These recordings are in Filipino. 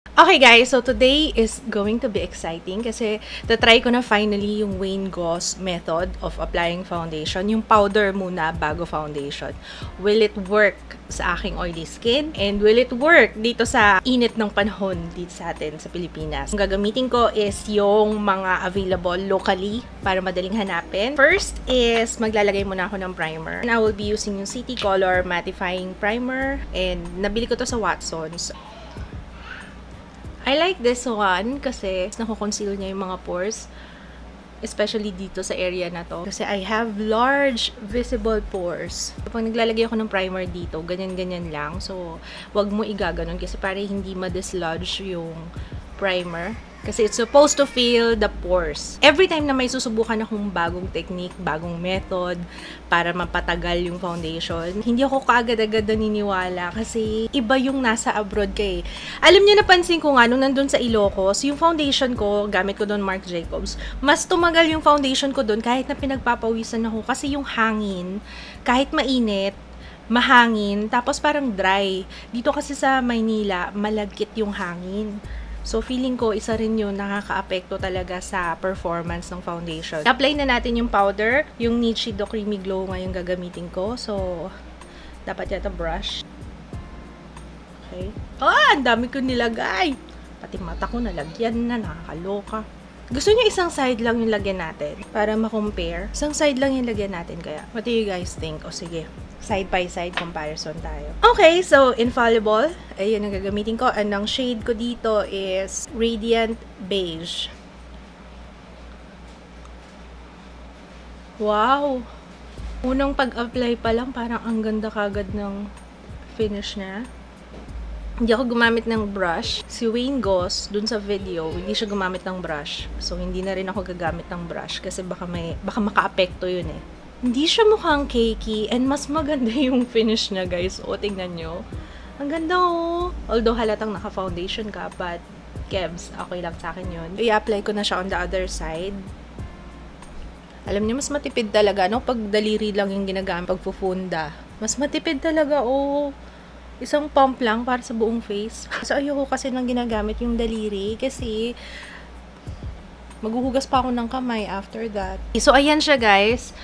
Okay guys, so today is going to be exciting kasi try ko na finally yung Wayne Goss method of applying foundation. Yung powder muna bago foundation. Will it work sa aking oily skin? And will it work dito sa init ng panahon dito sa atin sa Pilipinas? Ang gagamitin ko is yung mga available locally para madaling hanapin. First is maglalagay muna ako ng primer. And I will be using yung City Color Mattifying Primer. And nabili ko to sa Watsons. I like this one kasi nako-conceal niya yung mga pores. Especially dito sa area na to. Kasi I have large visible pores. Kapag naglalagay ako ng primer dito, ganyan-ganyan lang. So, wag mo igaganon kasi para hindi ma-dislodge yung primer. Kasi it's supposed to fill the pores. Every time na may susubukan akong bagong technique, bagong method para mapatagal yung foundation, hindi ako kaagad-agad naniniwala kasi iba yung nasa abroad kay. Alam niyo, napansin ko nga nung nandun sa Ilocos, yung foundation ko, gamit ko doon Marc Jacobs, mas tumagal yung foundation ko doon kahit na pinagpapawisan ako kasi yung hangin, kahit mainit, mahangin, tapos parang dry. Dito kasi sa Maynila, malagkit yung hangin. So, feeling ko, isa rin yun nakaka-apekto talaga sa performance ng foundation. Apply na natin yung powder. Yung Nichido Creamy Glow nga yung gagamitin ko. So, dapat yata brush. Okay. Ang dami ko nilagay. Pati mata ko nalagyan na, nakakaloka. Gusto nyo isang side lang yung lagyan natin para ma-compare? Isang side lang yung lagyan natin kaya. What do you guys think? O sige, side by side comparison tayo. Okay, so Infallible. Ayun ang gagamitin ko. Ang shade ko dito is Radiant Beige. Wow! Unang pag-apply pa lang, parang ang ganda kagad ng finish niya. Hindi ako gumamit ng brush. Si Wayne Goss, dun sa video, hindi siya gumamit ng brush. So, hindi na rin ako gagamit ng brush kasi baka maka-apekto yun eh. Hindi siya mukhang cakey and mas maganda yung finish niya, guys. O, tingnan nyo. Ang ganda oh. Although halatang naka-foundation ka, but kebs, okay lang sa akin yun. I-apply ko na siya on the other side. Alam niyo, mas matipid talaga, no? Pag daliri lang yung ginagamit, pagpupunda. Mas matipid talaga, oh. Isang pump lang para sa buong face. So, ayoko kasi nang ginagamit yung daliri kasi maghuhugas pa ako ng kamay after that. So, ayan siya, guys.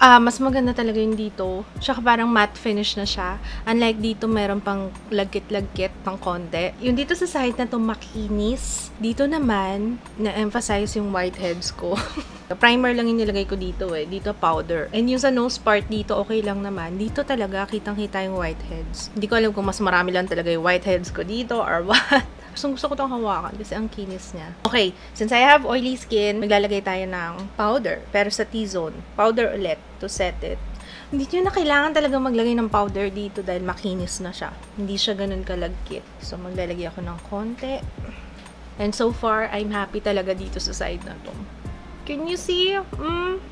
Mas maganda talaga yung dito. Tsaka parang matte finish na siya. Unlike dito, meron pang lagkit-lagkit ng konti. Yung dito sa side na to makinis. Dito naman, na-emphasize yung whiteheads ko. Primer lang yung nilagay ko dito eh. Dito powder. And yung sa nose part dito, okay lang naman. Dito talaga, kitang-kita yung whiteheads. Hindi ko alam kung mas marami lang talaga yung whiteheads ko dito or what. Gusto ko itong hawakan kasi ang kinis niya. Okay, since I have oily skin, maglalagay tayo ng powder. Pero sa T-zone, powder ulit to set it. Hindi nyo na kailangan talaga maglagay ng powder dito dahil makinis na siya. Hindi siya ganun kalagkit. So, maglalagay ako ng konti. And so far, I'm happy talaga dito sa side na to. Can you see?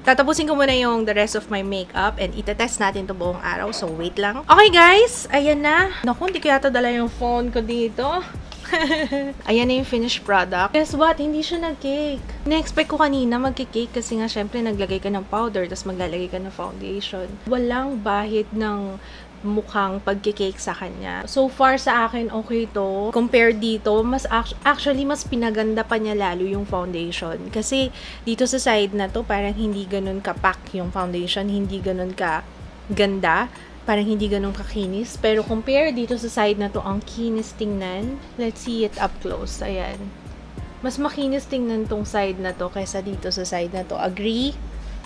Tatapusin ko muna yung the rest of my makeup and itetest natin to buong araw. So, wait lang. Okay, guys. Ayan na. Naku, hindi ko yata dala yung phone ko dito. Ayan na yung finished product. Guess what? Hindi siya nag-cake. Na-expect ko kanina magki-cake kasi nga syempre naglagay ka ng powder tapos maglalagay ka ng foundation. Walang bahid ng mukhang pagki-cake sa kanya. So far sa akin, okay to. Compare dito, actually mas pinaganda pa niya lalo yung foundation. Kasi dito sa side na to, parang hindi ganun ka-pack yung foundation. Hindi ganun ka ganda. Parang hindi ganun kakinis. Pero compare dito sa side na to, ang kinis tingnan. Let's see it up close. Ayan. Mas makinis tingnan tong side na to kaysa dito sa side na to. Agree?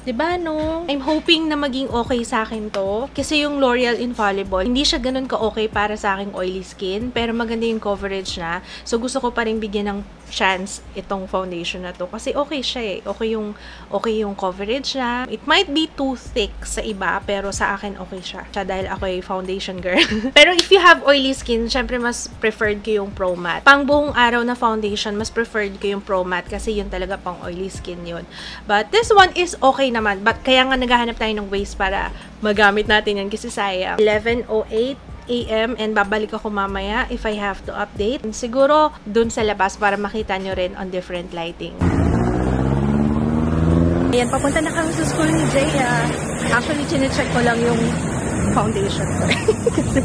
Diba, no? I'm hoping na maging okay sa akin to. Kasi yung L'Oreal Infallible, hindi siya ganun ka-okay para sa aking oily skin. Pero maganda yung coverage na. So, gusto ko pa rin bigyan ng chance itong foundation na to. Kasi okay siya eh. Okay yung coverage na. It might be too thick sa iba, pero sa akin okay siya. Dahil ako ay foundation girl. Pero if you have oily skin, syempre mas preferred ko yung Pro Matte. Pang buong araw na foundation, mas preferred ko yung Pro Matte kasi yun talaga pang oily skin yun. But this one is okay naman. But kaya nga naghahanap tayo ng ways para magamit natin yan kasi sayang. 11:08 AM and babalik ako mamaya if I have to update. Siguro dun sa labas para makita nyo rin on different lighting. Ayan, papunta na kami sa school ni Jay. Actually, chinecheck ko lang yung foundation ko. Kasi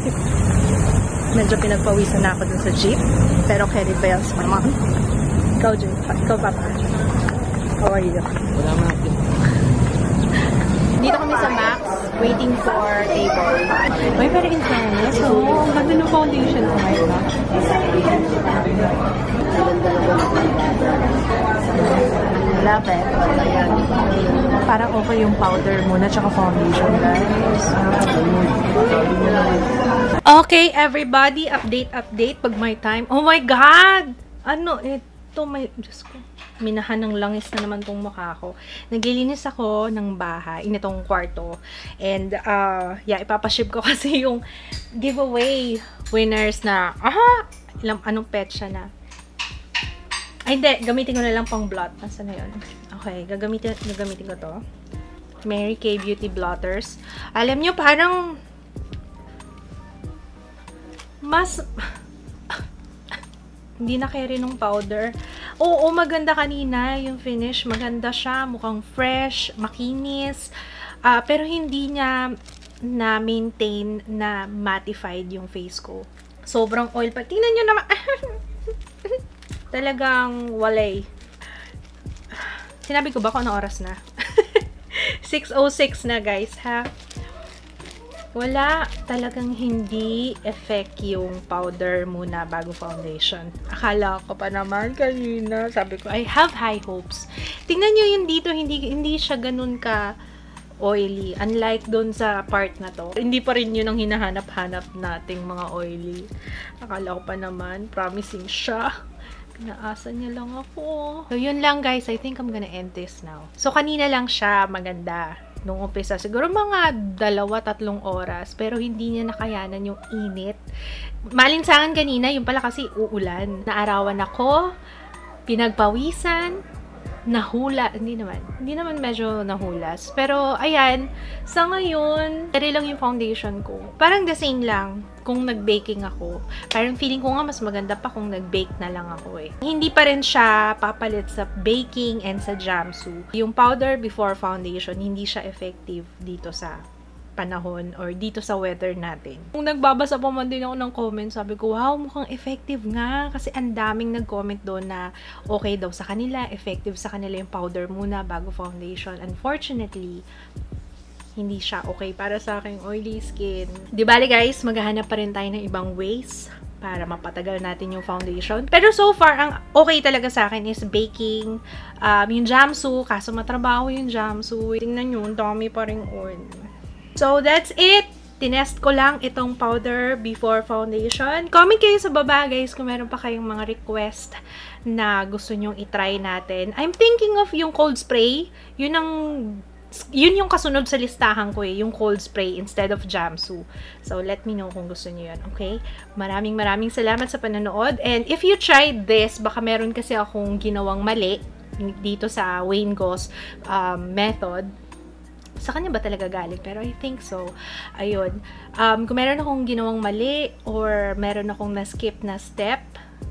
Medyo pinagpawisan na ako dun sa jeep. Pero carry bells pa naman. Ikaw, Jun. Ikaw, Papa. How are you? Wala na. Dito kami sa Max, waiting for table. May pero in fairness, so, ang ganda ng foundation ko ngayon. Love it. Parang okay yung powder muna, tsaka foundation, guys. Okay, everybody, update pag may time. Oh my God! Ano, ito may, Diyos ko, minahan ng langis na naman tong mukha ko. Naglilinis ako ng bahay, initong kwarto. And, yeah, ipapaship ko kasi yung giveaway winners na, anong petsa na. Ay, hindi, gamitin ko na lang pang blot. Nasaan na yun? Okay, gagamitin ko to. Mary Kay Beauty Blotters. Alam nyo, parang mas hindi na carry nung powder. Oo, maganda kanina yung finish. Maganda siya. Mukhang fresh, makinis. Pero hindi niya na-maintain na mattified yung face ko. Sobrang oil pa. Tingnan nyo naman. Talagang walay. Sinabi ko ba kung anong oras na? 6:06 na, guys, ha? Wala, talagang hindi effect yung powder muna bago foundation. Akala ko pa naman kanina, sabi ko, I have high hopes. Tingnan nyo yun dito, hindi siya ganun ka oily. Unlike doon sa part na to, hindi pa rin yun ang hinahanap-hanap nating mga oily. Akala ko pa naman, promising siya. Naasa niya lang ako. So, yun lang, guys. I think I'm gonna end this now. So, kanina lang siya maganda. Nung umpisa, siguro mga 2-3 oras. Pero hindi niya nakayanan yung init. Malinsangan kanina, yung pala kasi uulan. Naarawan ako, pinagpawisan, nahula. Hindi naman medyo nahulas. Pero, ayan, sa ngayon, tari lang yung foundation ko. Parang the same lang kung nag-baking ako. Parang feeling ko nga mas maganda pa kung nag-bake na lang ako eh. Hindi pa rin siya papalit sa baking and sa Jamsu. Yung powder before foundation, hindi siya effective dito sa panahon or dito sa weather natin. Kung nagbabasa pa man din ako ng comments, sabi ko, wow, mukhang effective nga. Kasi ang daming nag-comment doon na okay daw sa kanila, effective sa kanila yung powder muna bago foundation. Unfortunately, hindi siya okay para sa aking oily skin. Di bali guys, maghahanap pa rin tayo ng ibang ways para mapatagal natin yung foundation. Pero so far, ang okay talaga sa akin is baking, yung Jamsu, kaso matrabaho yung Jamsu. Tingnan nyo, ang dami pa rin oil. So, that's it. Tinest ko lang itong powder before foundation. Comment kayo sa baba, guys, kung meron pa kayong mga request na gusto nyong itry natin. I'm thinking of yung cold spray. Yun yung kasunod sa listahan ko eh, yung cold spray instead of Jamsu. So, let me know kung gusto niyo yun, okay? Maraming salamat sa panonood. And if you tried this, baka meron kasi akong ginawang mali dito sa Wayne Goss method. Sa kanya ba talaga galing? Pero I think so. Ayun. Kung meron akong ginawang mali or meron akong na-skip na step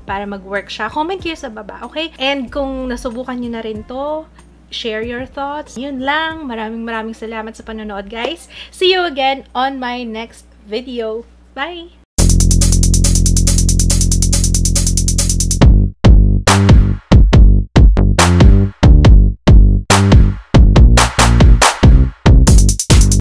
para mag-work siya, comment kayo sa baba, okay? And kung nasubukan nyo na rin to, share your thoughts. Yun lang. Maraming salamat sa panonood, guys. See you again on my next video. Bye!